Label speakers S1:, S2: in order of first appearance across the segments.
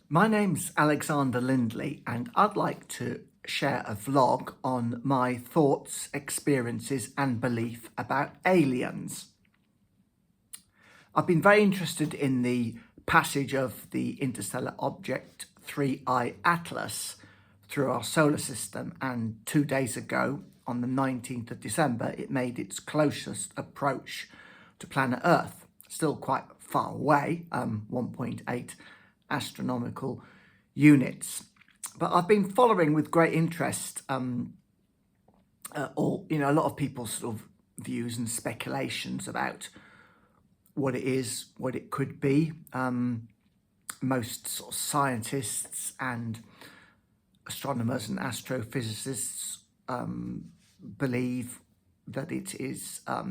S1: My name's Alexander Lindley, and I'd like to share a vlog on my thoughts, experiences, and belief about aliens. I've been very interested in the passage of the interstellar object 3I Atlas through our solar system, and 2 days ago, on the 19th of December, it made its closest approach to planet Earth. Still quite far away, 1.8 astronomical units. But I've been following with great interest a lot of people's sort of views and speculations about what it is, what it could be. Most sort of scientists and astronomers and astrophysicists believe that it is a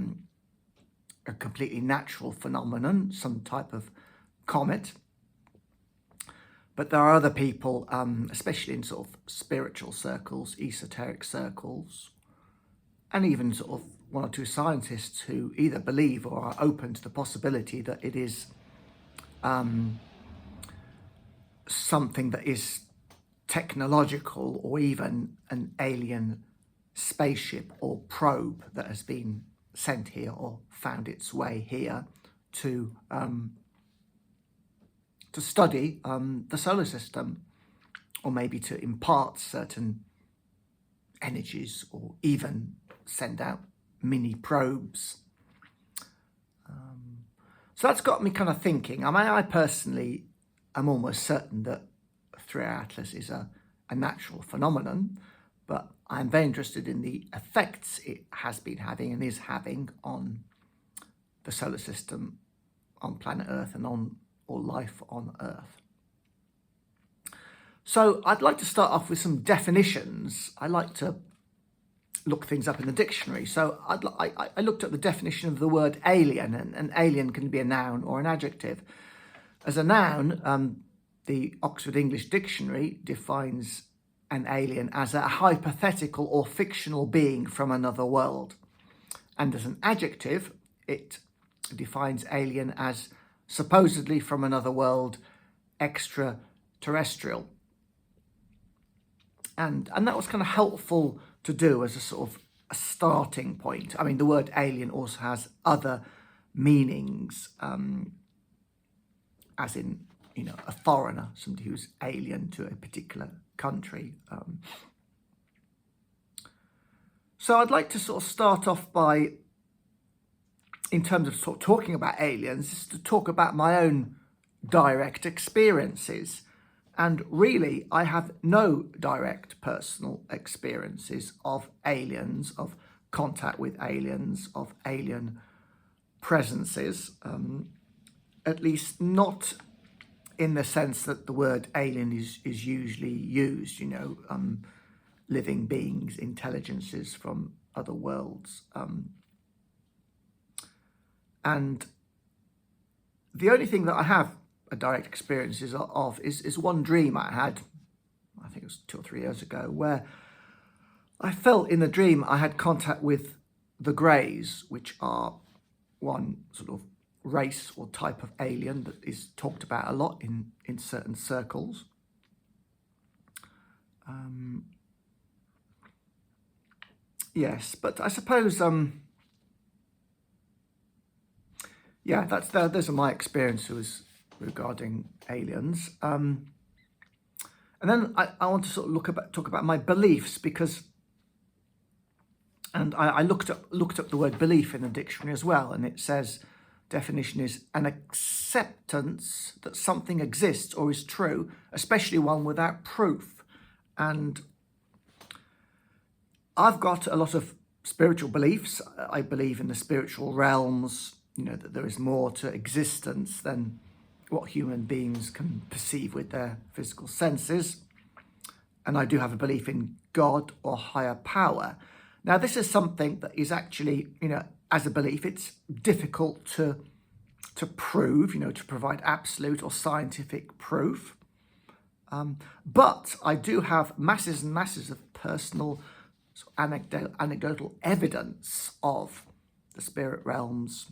S1: completely natural phenomenon, some type of comet. But there are other people, especially in sort of spiritual circles, esoteric circles, and even sort of one or two scientists who either believe or are open to the possibility that it is something that is technological, or even an alien spaceship or probe that has been sent here or found its way here to study the solar system, or maybe to impart certain energies, or even send out mini probes. So that's got me kind of thinking. I mean, I personally am almost certain that 3I Atlas is a natural phenomenon, but I'm very interested in the effects it has been having and is having on the solar system, on planet Earth, and on or life on Earth. So I'd like to start off with some definitions. I like to look things up in the dictionary. So I looked up the definition of the word alien, and an alien can be a noun or an adjective. As a noun, the Oxford English Dictionary defines an alien as a hypothetical or fictional being from another world. And as an adjective, it defines alien as supposedly from another world, extraterrestrial. And that was kind of helpful to do as a sort of a starting point. I mean, the word alien also has other meanings, as in, a foreigner, somebody who's alien to a particular country. So I'd like to sort of start off by, in terms of sort of talking about aliens, is to talk about my own direct experiences. And really, I have no direct personal experiences of aliens, of contact with aliens, of alien presences, at least not in the sense that the word alien is usually used, living beings, intelligences from other worlds. And the only thing that I have a direct experiences of is one dream I had, I think it was 2 or 3 years ago, where I felt in the dream I had contact with the Greys, which are one sort of race or type of alien that is talked about a lot in certain circles. Yes, but I suppose those are my experiences regarding aliens. And then I want to sort of talk about my beliefs, because, and I looked up the word belief in the dictionary as well, and it says definition is an acceptance that something exists or is true, especially one without proof. And I've got a lot of spiritual beliefs. I believe in the spiritual realms, that there is more to existence than what human beings can perceive with their physical senses. And I do have a belief in God or higher power. Now, this is something that is actually, as a belief, it's difficult to prove, to provide absolute or scientific proof. But I do have masses and masses of personal anecdotal evidence of the spirit realms,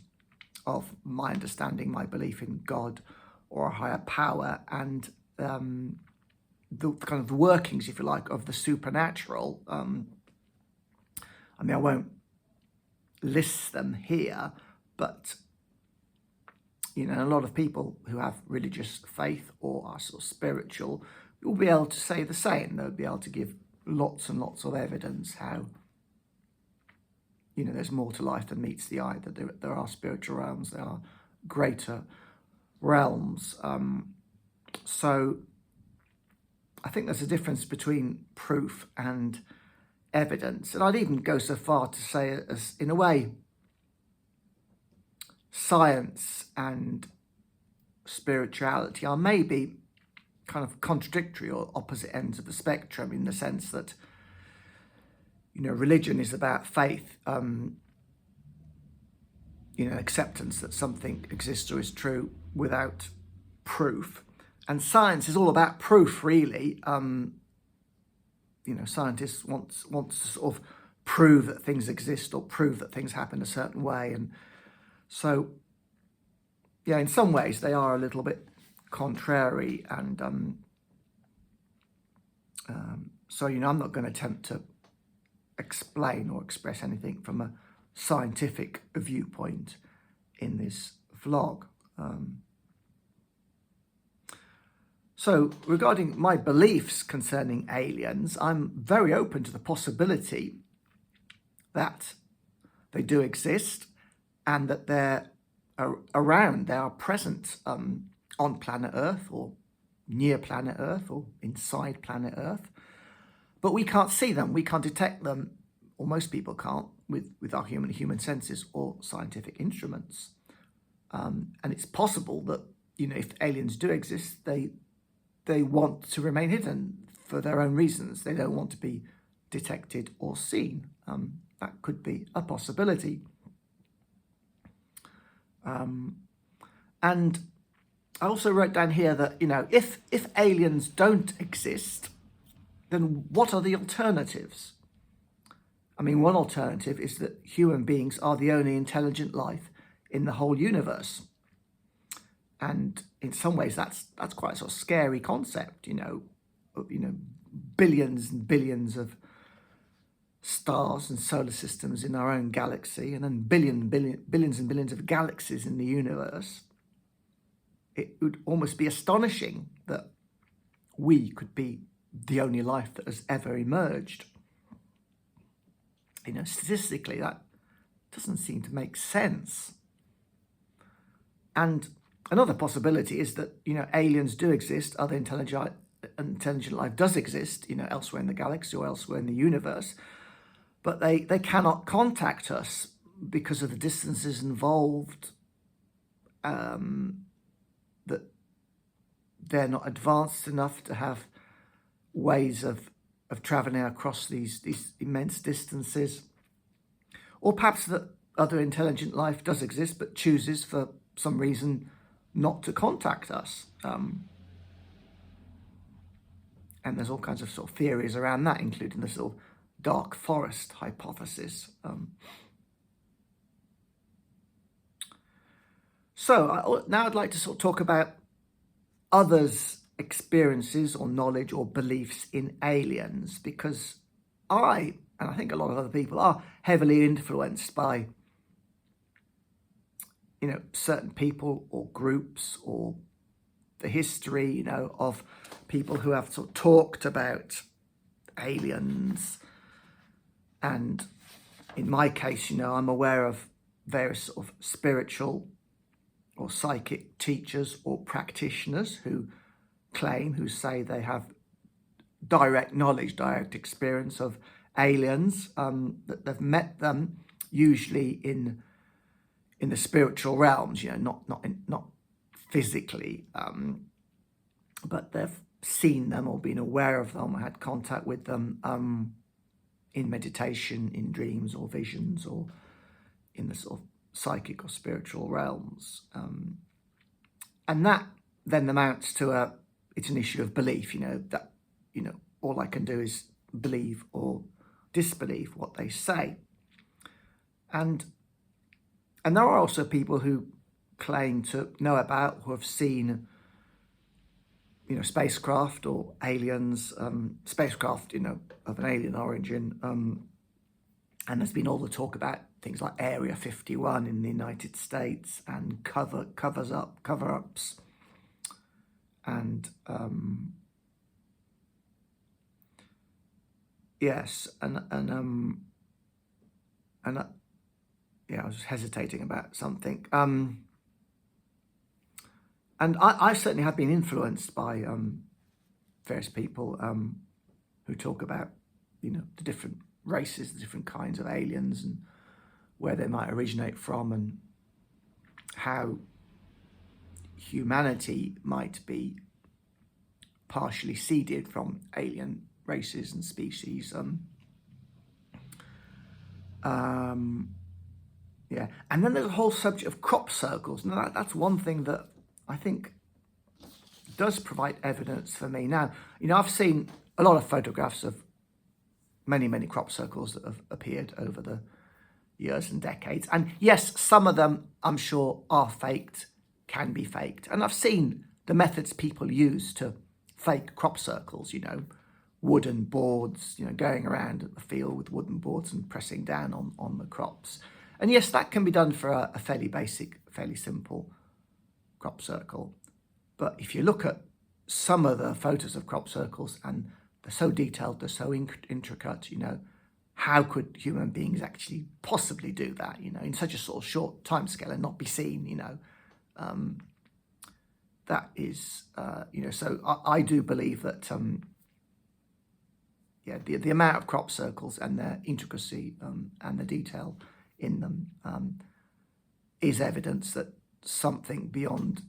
S1: of my understanding, my belief in God or a higher power, and the kind of the workings, if you like, of the supernatural. I won't list them here, but a lot of people who have religious faith or are sort of spiritual will be able to say the same. They'll be able to give lots and lots of evidence how there's more to life than meets the eye, that there are spiritual realms, there are greater realms. So I think there's a difference between proof and evidence. And I'd even go so far to say, as in a way, science and spirituality are maybe kind of contradictory or opposite ends of the spectrum, in the sense that religion is about faith, acceptance that something exists or is true without proof. And science is all about proof, really. Scientists want to sort of prove that things exist or prove that things happen a certain way. And so, in some ways they are a little bit contrary. And so, I'm not going to attempt to explain or express anything from a scientific viewpoint in this vlog. So regarding my beliefs concerning aliens, I'm very open to the possibility that they do exist and that they're around, they are present on planet Earth or near planet Earth or inside planet Earth. But we can't see them, we can't detect them, or most people can't, with our human senses or scientific instruments. And it's possible that, if aliens do exist, they want to remain hidden for their own reasons. They don't want to be detected or seen. That could be a possibility. And I also wrote down here that, if aliens don't exist, then what are the alternatives? One alternative is that human beings are the only intelligent life in the whole universe. And in some ways, that's quite a sort of scary concept, billions and billions of stars and solar systems in our own galaxy, and then billions and billions of galaxies in the universe. It would almost be astonishing that we could be the only life that has ever emerged. Statistically, that doesn't seem to make sense. And another possibility is that, aliens do exist, other intelligent life does exist, elsewhere in the galaxy or elsewhere in the universe, but they cannot contact us because of the distances involved, that they're not advanced enough to have ways of traveling across these immense distances. Or perhaps that other intelligent life does exist but chooses for some reason not to contact us. And there's all kinds of sort of theories around that, including the sort of dark forest hypothesis. So now I'd like to sort of talk about others' experiences or knowledge or beliefs in aliens, because I, and I think a lot of other people, are heavily influenced by certain people or groups or the history, of people who have sort of talked about aliens. And in my case, I'm aware of various sort of spiritual or psychic teachers or practitioners who say they have direct knowledge, direct experience of aliens, that they've met them usually in the spiritual realms, not physically, but they've seen them or been aware of them or had contact with them in meditation, in dreams or visions, or in the sort of psychic or spiritual realms. And that then amounts to it's an issue of belief, that, all I can do is believe or disbelieve what they say. And there are also people who claim to know about, who have seen, spacecraft or aliens, spacecraft, of an alien origin. And there's been all the talk about things like Area 51 in the United States and cover-ups, and yes, I was hesitating about something. And I certainly have been influenced by various people who talk about, the different races, the different kinds of aliens, and where they might originate from, and how humanity might be partially seeded from alien races and species. Yeah, and then there's a whole subject of crop circles. Now that's one thing that I think does provide evidence for me. Now, I've seen a lot of photographs of many, many crop circles that have appeared over the years and decades. And yes, some of them, I'm sure, are faked, can be faked. And I've seen the methods people use to fake crop circles, wooden boards, going around the field with wooden boards and pressing down on the crops. And yes, that can be done for a fairly basic, fairly simple crop circle. But if you look at some of the photos of crop circles, and they're so detailed, they're so intricate, how could human beings actually possibly do that, in such a sort of short time scale and not be seen, that is, so I do believe that, the amount of crop circles and their intricacy and the detail in them is evidence that something beyond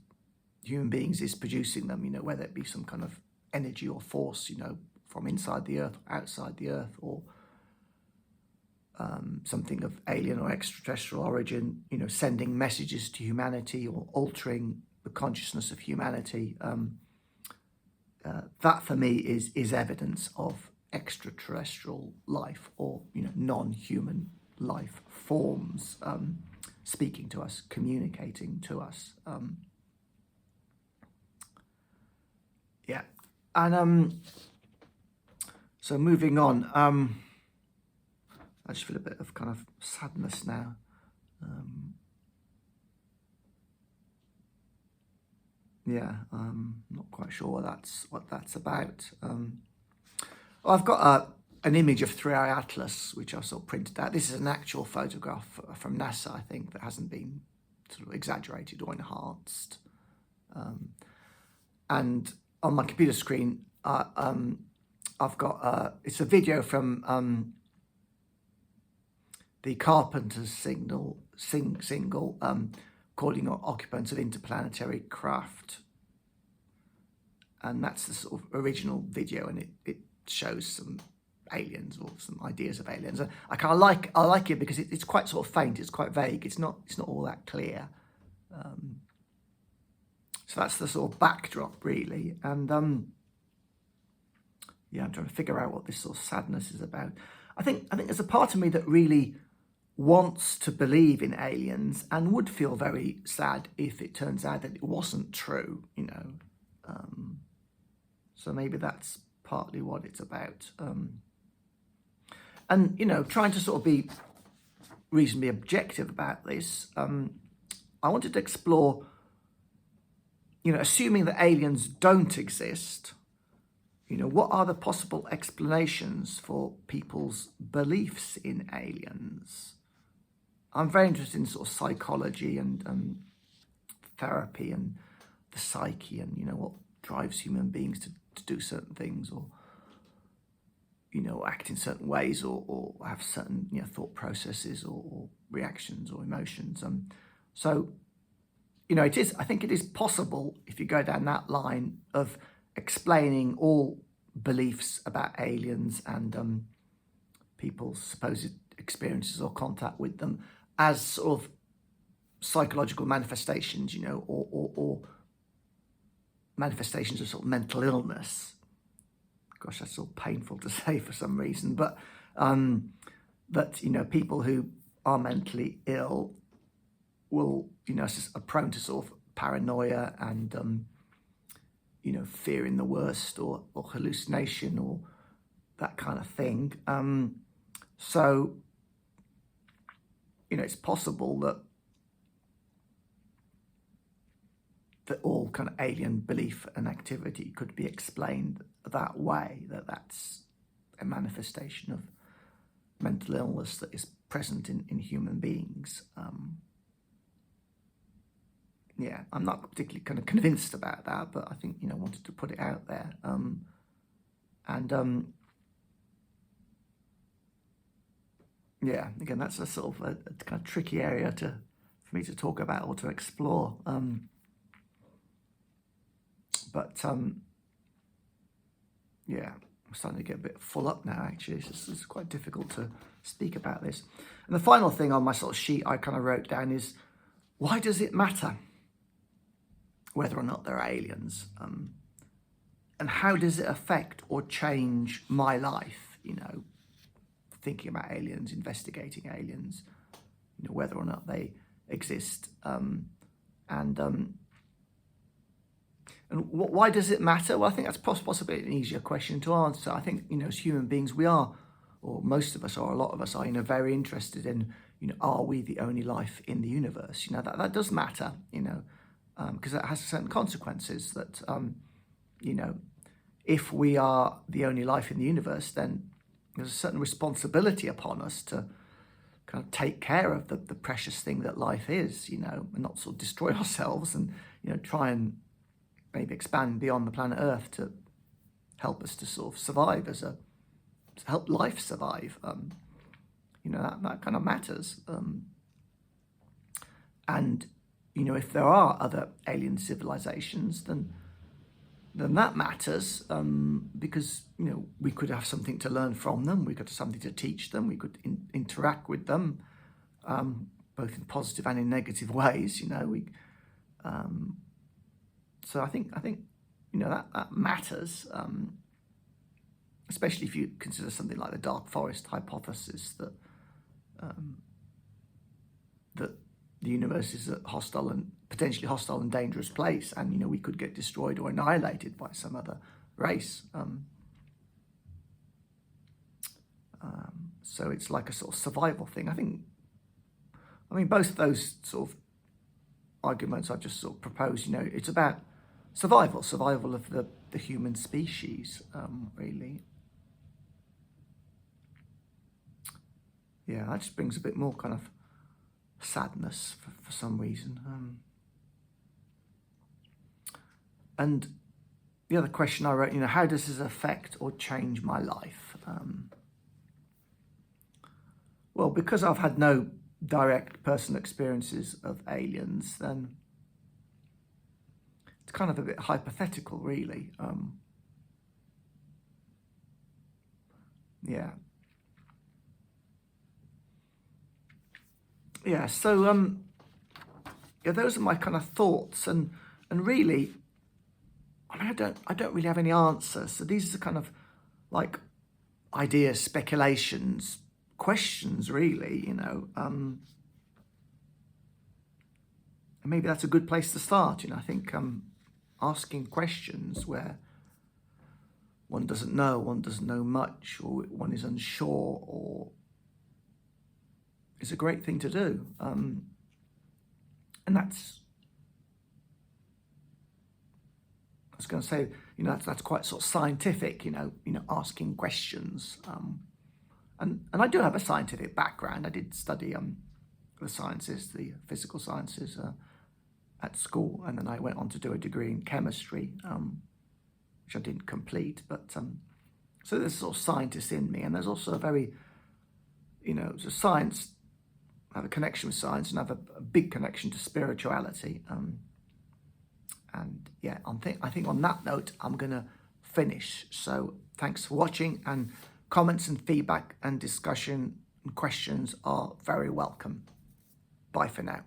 S1: human beings is producing them, whether it be some kind of energy or force, from inside the earth, outside the earth, or something of alien or extraterrestrial origin, sending messages to humanity or altering the consciousness of humanity. That for me is evidence of extraterrestrial life, or non-human life forms speaking to us, communicating to us. And so moving on, I just feel a bit of kind of sadness now. Not quite sure what that's about. I've got an image of 3i Atlas, which I've sort of printed out. This is an actual photograph from NASA, I think, that hasn't been sort of exaggerated or enhanced. And on my computer screen, I've got it's a video from the Carpenter's single calling occupants of interplanetary craft, and that's the sort of original video, and it shows some aliens or some ideas of aliens. And I like it because it's quite sort of faint, it's quite vague, it's not all that clear. So that's the sort of backdrop, really. And I'm trying to figure out what this sort of sadness is about. I think there's a part of me that really wants to believe in aliens and would feel very sad if it turns out that it wasn't true, so maybe that's partly what it's about. And trying to sort of be reasonably objective about this, I wanted to explore, assuming that aliens don't exist, what are the possible explanations for people's beliefs in aliens? I'm very interested in sort of psychology and therapy and the psyche, and what drives human beings to do certain things, or act in certain ways, or have certain thought processes or reactions or emotions. So I think it is possible, if you go down that line, of explaining all beliefs about aliens and people's supposed experiences or contact with them as sort of psychological manifestations, or manifestations of sort of mental illness. Gosh, that's sort of painful to say for some reason, but people who are mentally ill will, are prone to sort of paranoia and fearing the worst or hallucination or that kind of thing. So, it's possible that all kind of alien belief and activity could be explained that way, that's a manifestation of mental illness that is present in human beings. I'm not particularly kind of convinced about that, but I think, I wanted to put it out there. Again, that's a sort of a kind of tricky area for me to talk about or to explore. I'm starting to get a bit full up now, actually. It's quite difficult to speak about this. And the final thing on my sort of sheet I kind of wrote down is, why does it matter whether or not they're aliens? And how does it affect or change my life, thinking about aliens, investigating aliens, whether or not they exist. And why does it matter? Well, I think that's possibly an easier question to answer. I think, as human beings, we are, or most of us or a lot of us are, very interested in, are we the only life in the universe? That does matter, because it has certain consequences that, if we are the only life in the universe, then there's a certain responsibility upon us to kind of take care of the precious thing that life is, and not sort of destroy ourselves and, try and maybe expand beyond the planet Earth to help us to sort of survive to help life survive. That kind of matters. And, if there are other alien civilizations, then that matters, because, we could have something to learn from them. We could have something to teach them. We could interact with them, both in positive and in negative ways, So I think that matters, especially if you consider something like the dark forest hypothesis that the universe is a potentially hostile and dangerous place, and we could get destroyed or annihilated by some other race. So it's like a sort of survival thing. Both of those sort of arguments I just sort of proposed, it's about survival of the human species, really. That just brings a bit more kind of sadness for some reason. And the other question I wrote, how does this affect or change my life? Well, because I've had no direct personal experiences of aliens, then it's kind of a bit hypothetical, really. So those are my kind of thoughts, and really, I don't really have any answers. So these are kind of like ideas, speculations, questions, really, and maybe that's a good place to start. I think asking questions where one doesn't know much, or one is unsure, or is a great thing to do. And that's, I was going to say, that's quite sort of scientific, asking questions. And I do have a scientific background. I did study the sciences, the physical sciences at school, and then I went on to do a degree in chemistry, which I didn't complete. But so there's sort of scientist in me, and there's also a very, so science, I have a connection with science, and I have a big connection to spirituality. And I think on that note, I'm going to finish. So thanks for watching, and comments and feedback and discussion and questions are very welcome. Bye for now.